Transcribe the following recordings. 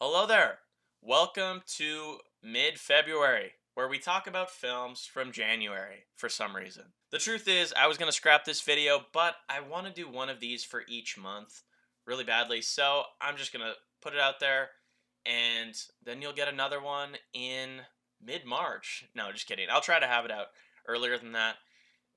Hello there. Welcome to mid-February, where we talk about films from January for some reason. The truth is, I was going to scrap this video, but I want to do one of these for each month really badly, so I'm just going to put it out there, and then you'll get another one in mid-March. No, just kidding. I'll try to have it out earlier than that.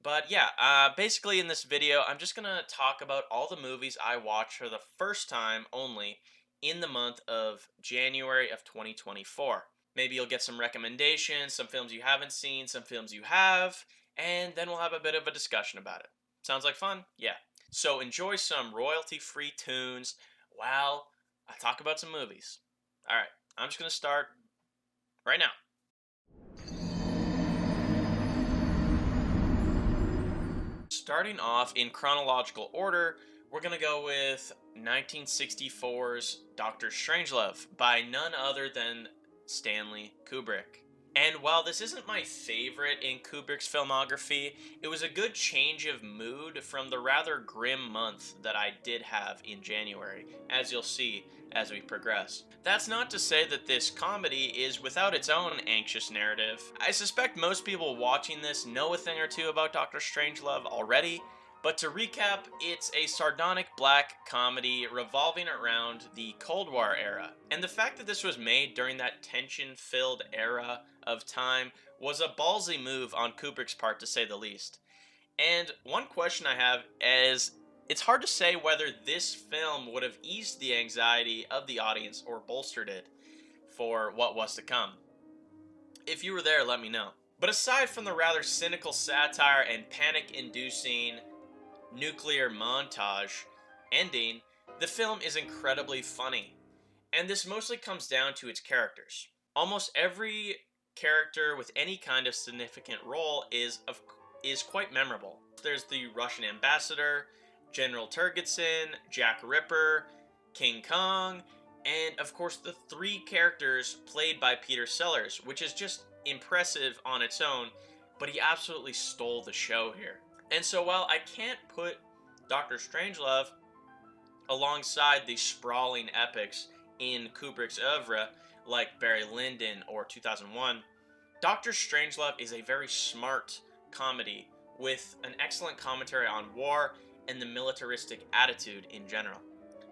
But yeah, basically in this video, I'm just going to talk about all the movies I watched for the first time only in the month of January of 2024. Maybe you'll get some recommendations, some films you haven't seen, some films you have, and then we'll have a bit of a discussion about it. Sounds like fun? Yeah. So enjoy some royalty-free tunes while I talk about some movies. All right, I'm just going to start right now. Starting off in chronological order, we're going to go with 1964's Doctor Strangelove by none other than Stanley Kubrick. And while this isn't my favorite in Kubrick's filmography, it was a good change of mood from the rather grim month that I did have in January, as you'll see as we progress. That's not to say that this comedy is without its own anxious narrative. I suspect most people watching this know a thing or two about Doctor Strangelove already, but to recap, it's a sardonic black comedy revolving around the Cold War era. And the fact that this was made during that tension-filled era of time was a ballsy move on Kubrick's part, to say the least. And one question I have is, it's hard to say whether this film would have eased the anxiety of the audience or bolstered it for what was to come. If you were there, let me know. But aside from the rather cynical satire and panic-inducing nuclear montage ending, the film is incredibly funny. And this mostly comes down to its characters. Almost every character with any kind of significant role is quite memorable. There's the Russian ambassador, General Turgidson, Jack Ripper, King Kong, and of course the three characters played by Peter Sellers, which is just impressive on its own, but he absolutely stole the show here. And so while I can't put Doctor Strangelove alongside the sprawling epics in Kubrick's oeuvre, like Barry Lyndon or 2001, Doctor Strangelove is a very smart comedy with an excellent commentary on war and the militaristic attitude in general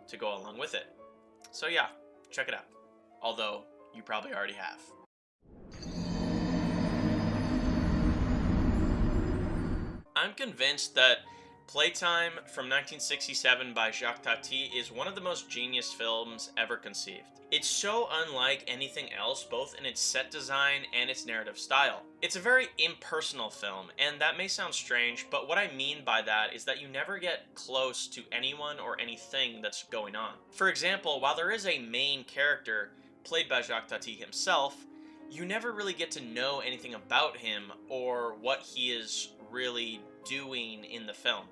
to go along with it. So yeah, check it out. Although, you probably already have. I'm convinced that Playtime from 1967 by Jacques Tati is one of the most genius films ever conceived. It's so unlike anything else, both in its set design and its narrative style. It's a very impersonal film, and that may sound strange, but what I mean by that is that you never get close to anyone or anything that's going on. For example, while there is a main character, played by Jacques Tati himself, you never really get to know anything about him or what he is really doing in the film.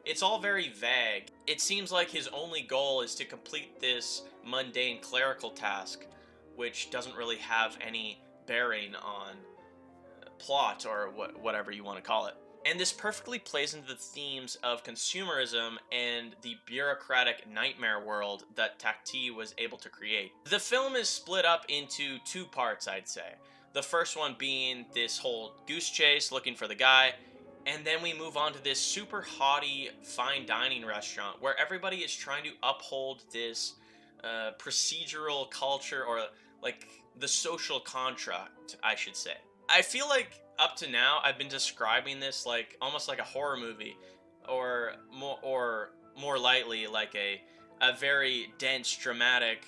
It's all very vague. It seems like his only goal is to complete this mundane clerical task, which doesn't really have any bearing on plot or whatever you want to call it. And this perfectly plays into the themes of consumerism and the bureaucratic nightmare world that Tati was able to create. The film is split up into two parts, I'd say. The first one being this whole goose chase looking for the guy, and then we move on to this super haughty fine dining restaurant where everybody is trying to uphold this procedural culture, or like the social contract, I should say. I feel like up to now I've been describing this like almost like a horror movie, or more lightly like a very dense, dramatic,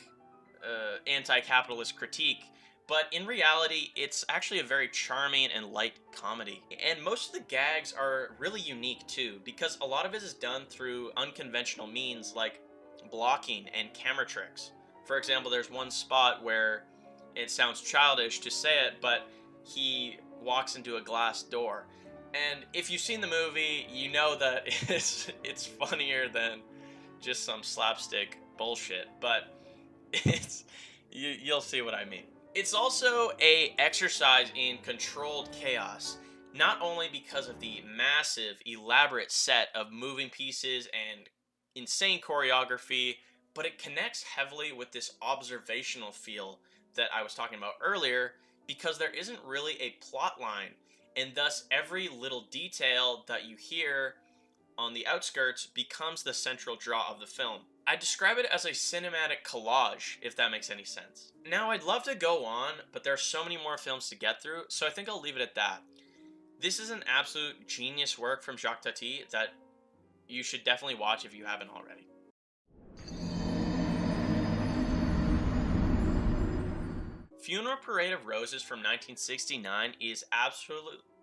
anti-capitalist critique. But in reality, it's actually a very charming and light comedy. And most of the gags are really unique too, because a lot of it is done through unconventional means like blocking and camera tricks. For example, there's one spot where it sounds childish to say it, but he walks into a glass door. And if you've seen the movie, you know that it's funnier than just some slapstick bullshit, but you'll see what I mean. It's also a exercise in controlled chaos, not only because of the massive, elaborate set of moving pieces and insane choreography, but it connects heavily with this observational feel that I was talking about earlier because there isn't really a plot line, and thus every little detail that you hear on the outskirts becomes the central draw of the film. I describe it as a cinematic collage, if that makes any sense. Now, I'd love to go on, but there are so many more films to get through, so I think I'll leave it at that. This is an absolute genius work from Jacques Tati that you should definitely watch if you haven't already. Funeral Parade of Roses from 1969 is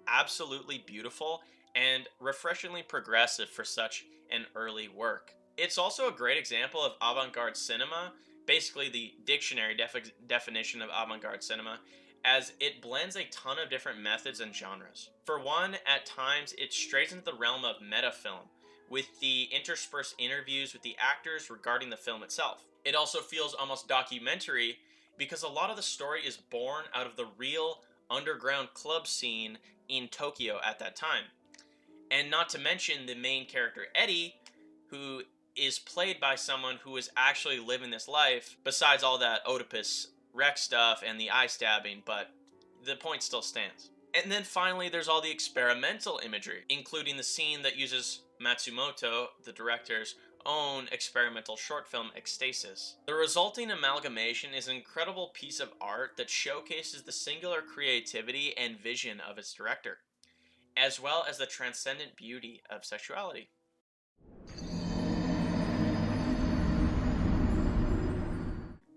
absolutely beautiful and refreshingly progressive for such an early work. It's also a great example of avant-garde cinema, basically the dictionary definition of avant-garde cinema, as it blends a ton of different methods and genres. For one, at times it strays into the realm of meta-film, with the interspersed interviews with the actors regarding the film itself. It also feels almost documentary because a lot of the story is born out of the real underground club scene in Tokyo at that time. And not to mention the main character, Eddie, who is played by someone who is actually living this life, besides all that Oedipus Rex stuff and the eye stabbing, but the point still stands. And then finally, there's all the experimental imagery, including the scene that uses Matsumoto, the director's own experimental short film, Ecstasis. The resulting amalgamation is an incredible piece of art that showcases the singular creativity and vision of its director, as well as the transcendent beauty of sexuality.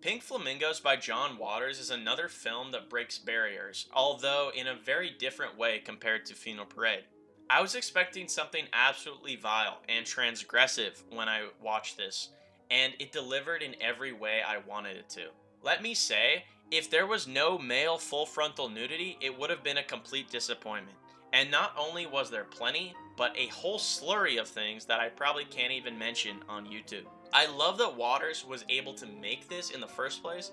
Pink Flamingos by John Waters is another film that breaks barriers, although in a very different way compared to Funeral Parade. I was expecting something absolutely vile and transgressive when I watched this, and it delivered in every way I wanted it to. Let me say, if there was no male full frontal nudity, it would have been a complete disappointment. And not only was there plenty, but a whole slurry of things that I probably can't even mention on YouTube. I love that Waters was able to make this in the first place,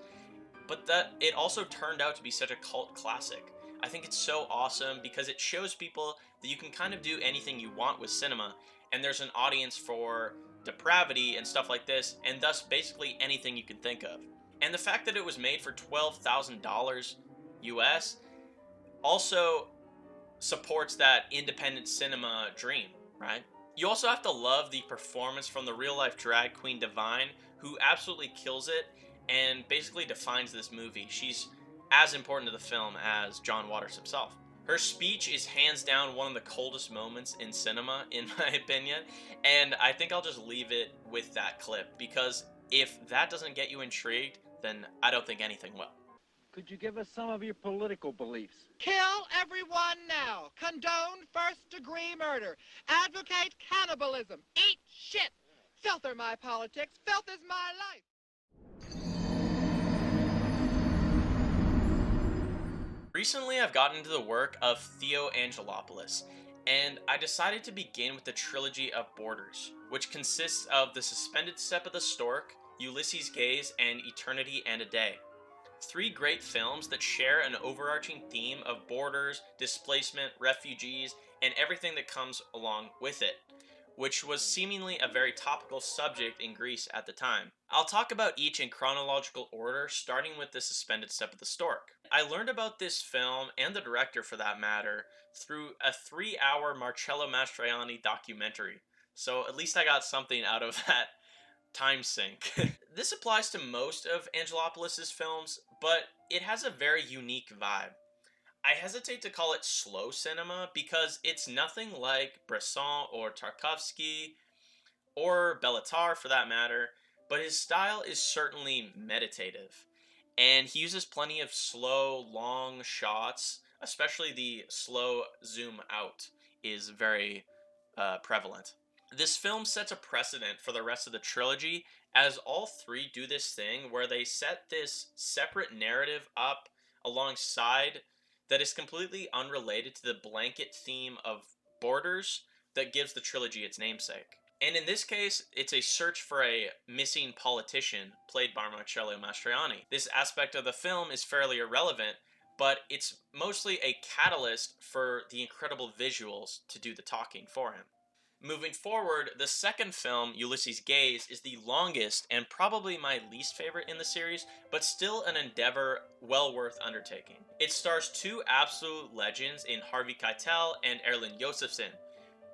but that it also turned out to be such a cult classic. I think it's so awesome because it shows people that you can kind of do anything you want with cinema, and there's an audience for depravity and stuff like this, and thus basically anything you can think of. And the fact that it was made for $12,000 US also supports that independent cinema dream, right? You also have to love the performance from the real life drag queen Divine, who absolutely kills it and basically defines this movie. She's as important to the film as John Waters himself. Her speech is hands down one of the coldest moments in cinema, in my opinion, and I think I'll just leave it with that clip, because if that doesn't get you intrigued, then I don't think anything will. Could you give us some of your political beliefs? Kill everyone now. Condone first-degree murder. Advocate cannibalism. Eat shit. Filth are my politics. Filth is my life. Recently, I've gotten into the work of Theo Angelopoulos, and I decided to begin with the trilogy of Borders, which consists of The Suspended Step of the Stork, Ulysses Gaze, and Eternity and a Day. 3 great films that share an overarching theme of borders, displacement, refugees, and everything that comes along with it, which was seemingly a very topical subject in Greece at the time. I'll talk about each in chronological order, starting with The Suspended Step of the Stork. I learned about this film, and the director for that matter, through a 3-hour Marcello Mastroianni documentary, so at least I got something out of that time sink. This applies to most of Angelopoulos' films, but it has a very unique vibe. I hesitate to call it slow cinema because it's nothing like Bresson or Tarkovsky, or Bellatar for that matter, but his style is certainly meditative. And he uses plenty of slow, long shots, especially the slow zoom out is very prevalent. This film sets a precedent for the rest of the trilogy, as all 3 do this thing where they set this separate narrative up alongside that is completely unrelated to the blanket theme of borders that gives the trilogy its namesake. And in this case, it's a search for a missing politician, played by Marcello Mastroianni. This aspect of the film is fairly irrelevant, but it's mostly a catalyst for the incredible visuals to do the talking for him. Moving forward, the second film, Ulysses Gaze, is the longest and probably my least favorite in the series, but still an endeavor well worth undertaking. It stars two absolute legends in Harvey Keitel and Erland Josephson,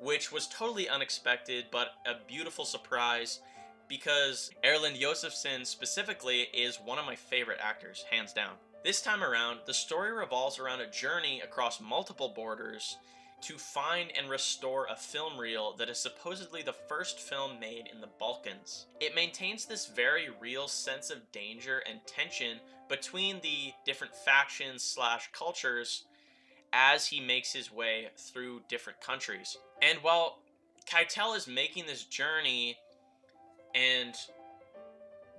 which was totally unexpected but a beautiful surprise because Erland Josephson specifically is one of my favorite actors, hands down. This time around, the story revolves around a journey across multiple borders to find and restore a film reel that is supposedly the first film made in the Balkans. It maintains this very real sense of danger and tension between the different factions slash cultures as he makes his way through different countries. And while Keitel is making this journey and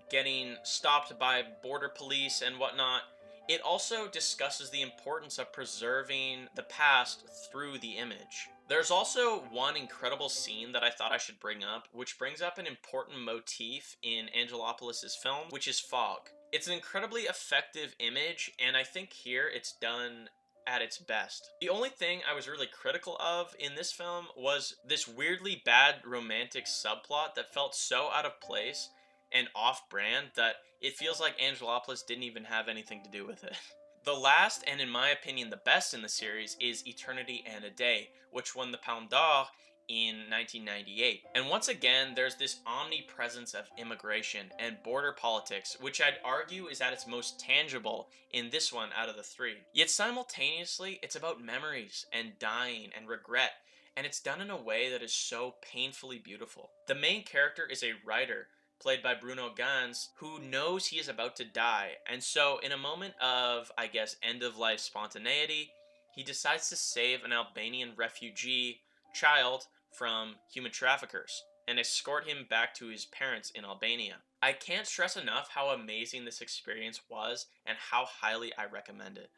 getting stopped by border police and whatnot, it also discusses the importance of preserving the past through the image. There's also one incredible scene that I thought I should bring up, which brings up an important motif in Angelopoulos' film, which is fog. It's an incredibly effective image, and I think here it's done at its best. The only thing I was really critical of in this film was this weirdly bad romantic subplot that felt so out of place and off-brand that it feels like Angelopoulos didn't even have anything to do with it. The last, and in my opinion the best in the series, is Eternity and a Day, which won the Palme d'Or in 1998. And once again, there's this omnipresence of immigration and border politics, which I'd argue is at its most tangible in this one out of the three. Yet simultaneously, it's about memories and dying and regret, and it's done in a way that is so painfully beautiful. The main character is a writer, played by Bruno Ganz, who knows he is about to die, and so in a moment of, I guess, end-of-life spontaneity, he decides to save an Albanian refugee child from human traffickers and escort him back to his parents in Albania. I can't stress enough how amazing this experience was and how highly I recommend it.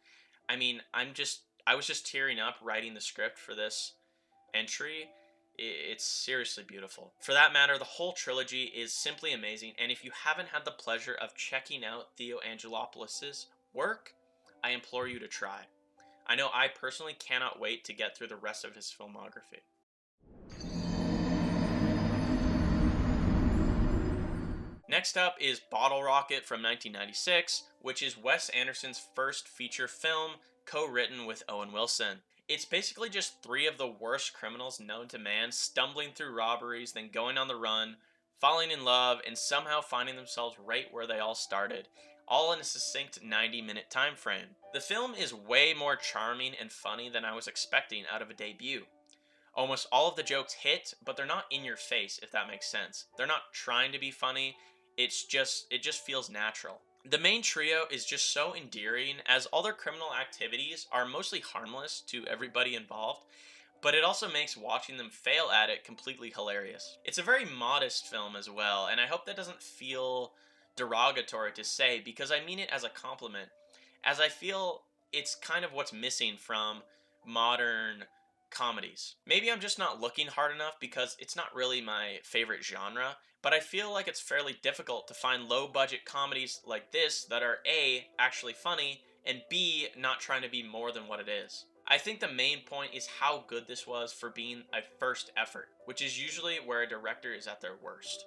I mean, I was just tearing up writing the script for this entry. It's seriously beautiful. For that matter, the whole trilogy is simply amazing, and if you haven't had the pleasure of checking out Theo Angelopoulos' work, I implore you to try. I know I personally cannot wait to get through the rest of his filmography. Next up is Bottle Rocket from 1996, which is Wes Anderson's first feature film co-written with Owen Wilson. It's basically just three of the worst criminals known to man stumbling through robberies, then going on the run, falling in love, and somehow finding themselves right where they all started, all in a succinct 90-minute time frame. The film is way more charming and funny than I was expecting out of a debut. Almost all of the jokes hit, but they're not in your face, if that makes sense. They're not trying to be funny, it just feels natural. The main trio is just so endearing, as all their criminal activities are mostly harmless to everybody involved, but it also makes watching them fail at it completely hilarious. It's a very modest film as well, and I hope that doesn't feel derogatory to say, because I mean it as a compliment, as I feel it's kind of what's missing from modern comedies. Maybe I'm just not looking hard enough because it's not really my favorite genre, but I feel like it's fairly difficult to find low-budget comedies like this that are A, actually funny, and B, not trying to be more than what it is. I think the main point is how good this was for being a first effort, which is usually where a director is at their worst.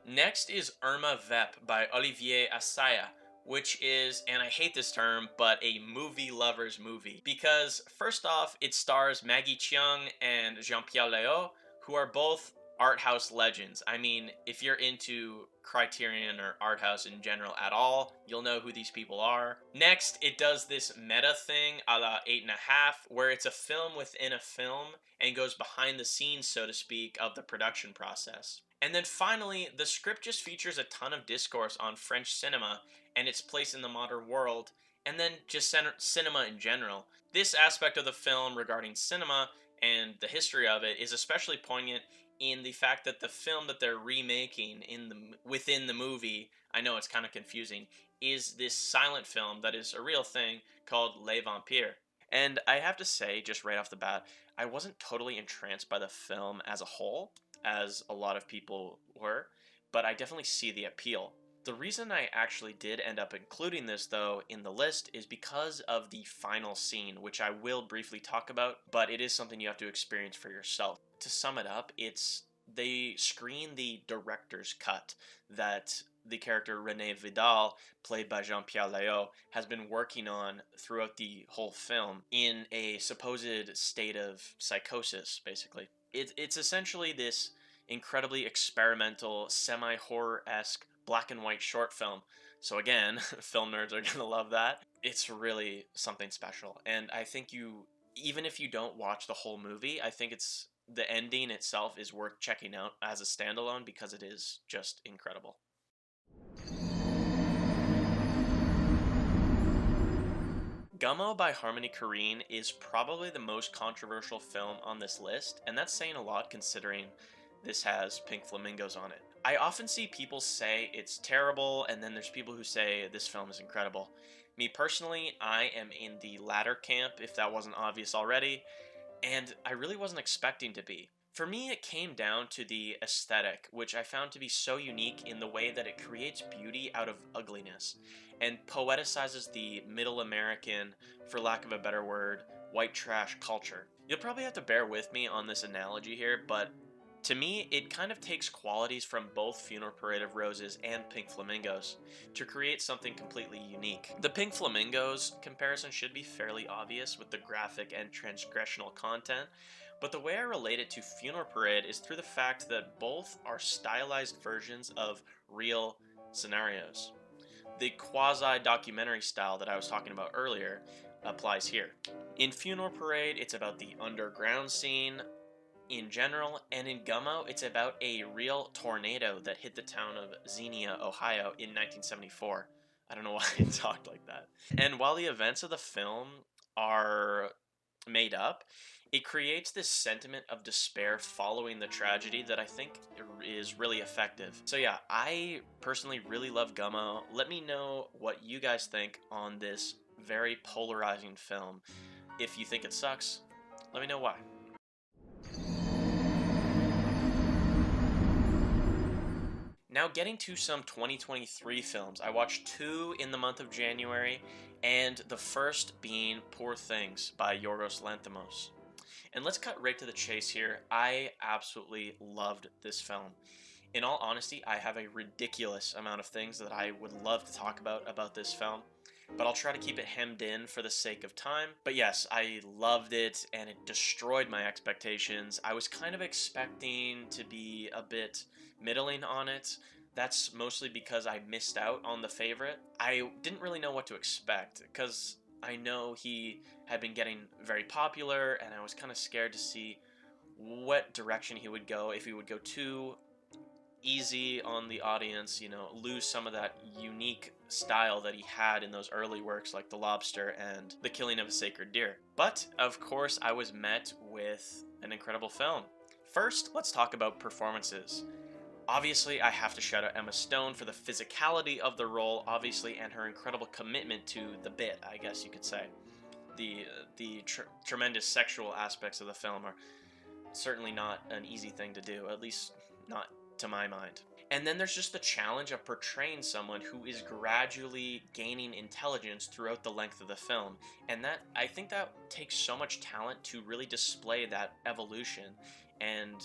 Next is Irma Vep by Olivier Assayas, which is, and I hate this term, but a movie lover's movie. Because, first off, it stars Maggie Cheung and Jean-Pierre Léaud, who are both art house legends. I mean, if you're into Criterion or art house in general at all, you'll know who these people are. Next, it does this meta thing a la 8 1/2, where it's a film within a film and goes behind the scenes, so to speak, of the production process. And then finally, the script just features a ton of discourse on French cinema and its place in the modern world, and then just cinema in general. This aspect of the film regarding cinema and the history of it is especially poignant in the fact that the film that they're remaking within the movie, I know it's kind of confusing, is this silent film that is a real thing called Les Vampires. And I have to say, just right off the bat, I wasn't totally entranced by the film as a whole, as a lot of people were, but I definitely see the appeal. The reason I actually did end up including this, though, in the list is because of the final scene, which I will briefly talk about, but it is something you have to experience for yourself. To sum it up, they screen the director's cut that the character Rene Vidal, played by Jean-Pierre Léaud, has been working on throughout the whole film in a supposed state of psychosis, basically. It's essentially this incredibly experimental, semi-horror-esque black and white short film. So again, film nerds are gonna love that. It's really something special, and I think even if you don't watch the whole movie, I think the ending itself is worth checking out as a standalone because it is just incredible. Gummo by Harmony Korine is probably the most controversial film on this list, and that's saying a lot considering this has Pink Flamingos on it. I often see people say it's terrible, and then there's people who say this film is incredible. Me personally, I am in the latter camp, if that wasn't obvious already, and I really wasn't expecting to be. For me, it came down to the aesthetic, which I found to be so unique in the way that it creates beauty out of ugliness and poeticizes the middle American, for lack of a better word, white trash culture. You'll probably have to bear with me on this analogy here, but to me, it kind of takes qualities from both Funeral Parade of Roses and Pink Flamingos to create something completely unique. The Pink Flamingos comparison should be fairly obvious with the graphic and transgressional content, but the way I relate it to Funeral Parade is through the fact that both are stylized versions of real scenarios. The quasi-documentary style that I was talking about earlier applies here. In Funeral Parade, it's about the underground scene in general, and in Gummo, it's about a real tornado that hit the town of Xenia, Ohio in 1974. I don't know why I talked like that. And while the events of the film are made up, it creates this sentiment of despair following the tragedy that I think is really effective. So yeah, I personally really love Gummo. Let me know what you guys think on this very polarizing film. If you think it sucks, let me know why. Now getting to some 2023 films. I watched 2 in the month of January, and the first being Poor Things by Yorgos Lanthimos. And let's cut right to the chase here. I absolutely loved this film. In all honesty, I have a ridiculous amount of things that I would love to talk about this film, but I'll try to keep it hemmed in for the sake of time. But yes, I loved it, and it destroyed my expectations. I was kind of expecting to be a bit middling on it. That's mostly because I missed out on the favorite. I didn't really know what to expect, because I know he had been getting very popular, and I was kind of scared to see what direction he would go, if he would go too easy on the audience, lose some of that unique style that he had in those early works like The Lobster and The Killing of a Sacred Deer. But, of course, I was met with an incredible film. First, let's talk about performances. Obviously, I have to shout out Emma Stone for the physicality of the role, obviously, and her incredible commitment to the bit, I guess you could say. The tremendous sexual aspects of the film are certainly not an easy thing to do, at least not to my mind. And then there's just the challenge of portraying someone who is gradually gaining intelligence throughout the length of the film. And I think that takes so much talent to really display that evolution. And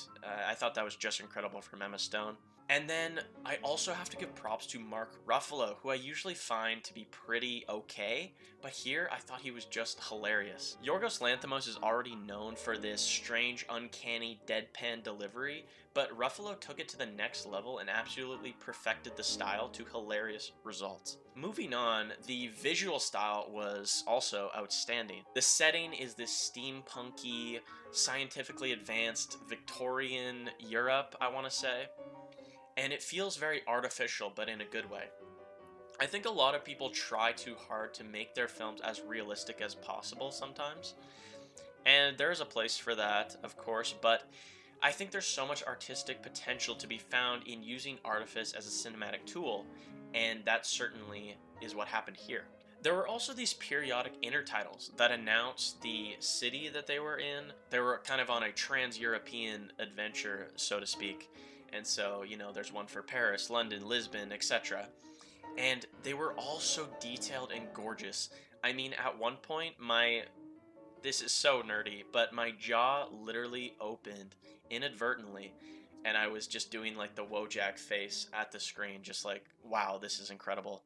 I thought that was just incredible from Emma Stone. And then I also have to give props to Mark Ruffalo, who I usually find to be pretty okay, but here I thought he was just hilarious. Yorgos Lanthimos is already known for this strange, uncanny, deadpan delivery, but Ruffalo took it to the next level and absolutely perfected the style to hilarious results. Moving on, the visual style was also outstanding. The setting is this steampunky, scientifically advanced Victorian Europe, I want to say. And it feels very artificial, but in a good way. I think a lot of people try too hard to make their films as realistic as possible sometimes. And there's a place for that, of course, but I think there's so much artistic potential to be found in using artifice as a cinematic tool, and that certainly is what happened here. There were also these periodic intertitles that announced the city that they were in. They were kind of on a trans-European adventure, so to speak. And so, there's one for Paris, London, Lisbon, etc. And they were all so detailed and gorgeous. I mean, at one point, this is so nerdy, but my jaw literally opened inadvertently, and I was just doing like the Wojak face at the screen, just like, wow, this is incredible.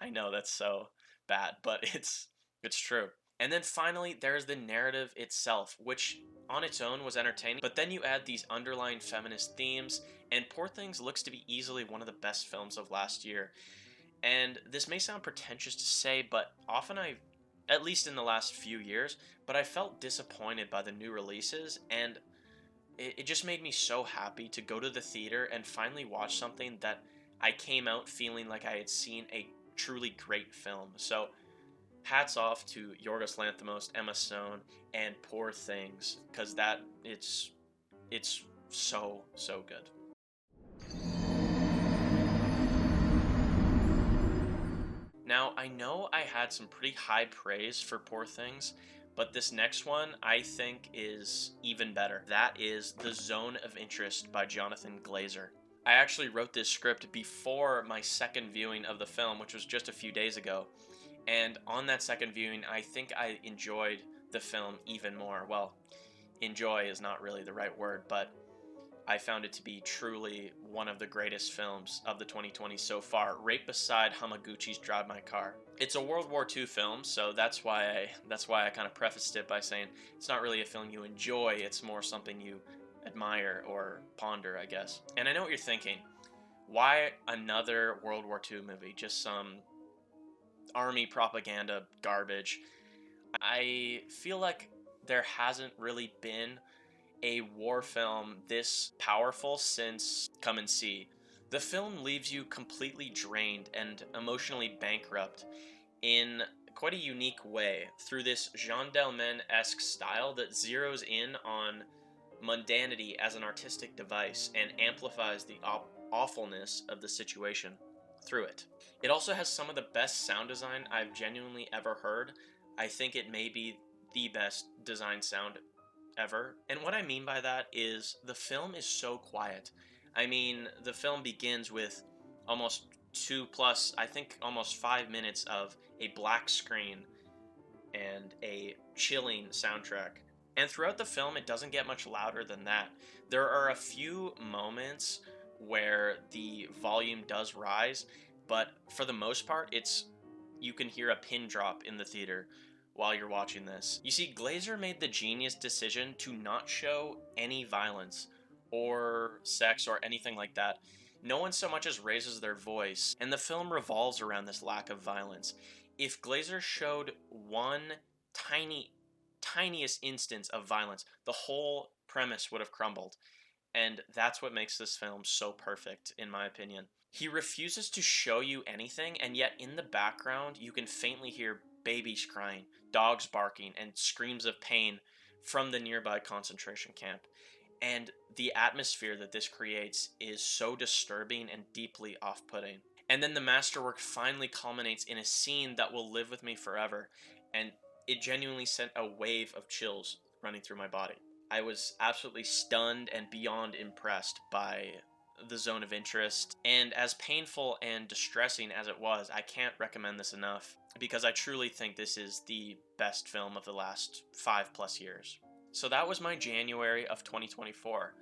I know that's so bad, but it's true. And then finally, there's the narrative itself, which on its own was entertaining, but then you add these underlying feminist themes, and Poor Things looks to be easily one of the best films of last year. And this may sound pretentious to say, but often at least in the last few years, but I felt disappointed by the new releases, and it just made me so happy to go to the theater and finally watch something that I came out feeling like I had seen a truly great film. So hats off to Yorgos Lanthimos, Emma Stone, and Poor Things, because it's so good. Now, I know I had some pretty high praise for Poor Things, but this next one I think is even better. That is The Zone of Interest by Jonathan Glazer. I actually wrote this script before my second viewing of the film, which was just a few days ago. And on that second viewing, I think I enjoyed the film even more. Well, enjoy is not really the right word, but I found it to be truly one of the greatest films of the 2020s so far, right beside Hamaguchi's Drive My Car. It's a World War II film, so that's why I kind of prefaced it by saying it's not really a film you enjoy, it's more something you admire or ponder, I guess. And I know what you're thinking. Why another World War II movie? Just some army propaganda garbage. I feel like there hasn't really been a war film this powerful since Come and See. The film leaves you completely drained and emotionally bankrupt in quite a unique way through this Jean Delmen-esque style that zeroes in on mundanity as an artistic device and amplifies the awfulness of the situation through it. It also has some of the best sound design I've genuinely ever heard. I think it may be the best design sound ever. And what I mean by that is the film is so quiet. I mean, the film begins with almost I think almost 5 minutes of a black screen and a chilling soundtrack. And throughout the film, it doesn't get much louder than that. There are a few moments where the volume does rise, but for the most part, you can hear a pin drop in the theater while you're watching this. You see, Glazer made the genius decision to not show any violence or sex or anything like that. No one so much as raises their voice, and the film revolves around this lack of violence. If Glazer showed one tiniest instance of violence, the whole premise would have crumbled. And that's what makes this film so perfect, in my opinion. He refuses to show you anything, and yet in the background, you can faintly hear babies crying, dogs barking, and screams of pain from the nearby concentration camp. And the atmosphere that this creates is so disturbing and deeply off putting. And then the masterwork finally culminates in a scene that will live with me forever, and it genuinely sent a wave of chills running through my body. I was absolutely stunned and beyond impressed by The Zone of Interest, and as painful and distressing as it was, I can't recommend this enough because I truly think this is the best film of the last 5+ years. So that was my January of 2024.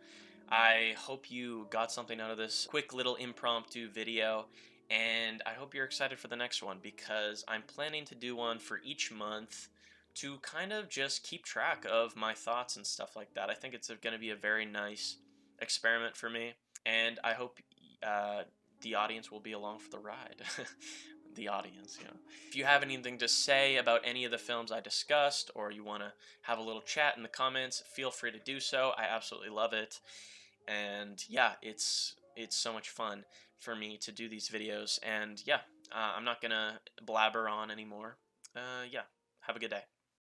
I hope you got something out of this quick little impromptu video, and I hope you're excited for the next one because I'm planning to do one for each month to kind of just keep track of my thoughts and stuff like that. I think it's going to be a very nice experiment for me, and I hope the audience will be along for the ride. The audience, you know. If you have anything to say about any of the films I discussed, or you want to have a little chat in the comments, feel free to do so. I absolutely love it. And yeah, it's so much fun for me to do these videos. And yeah, I'm not gonna blabber on anymore. Yeah, have a good day.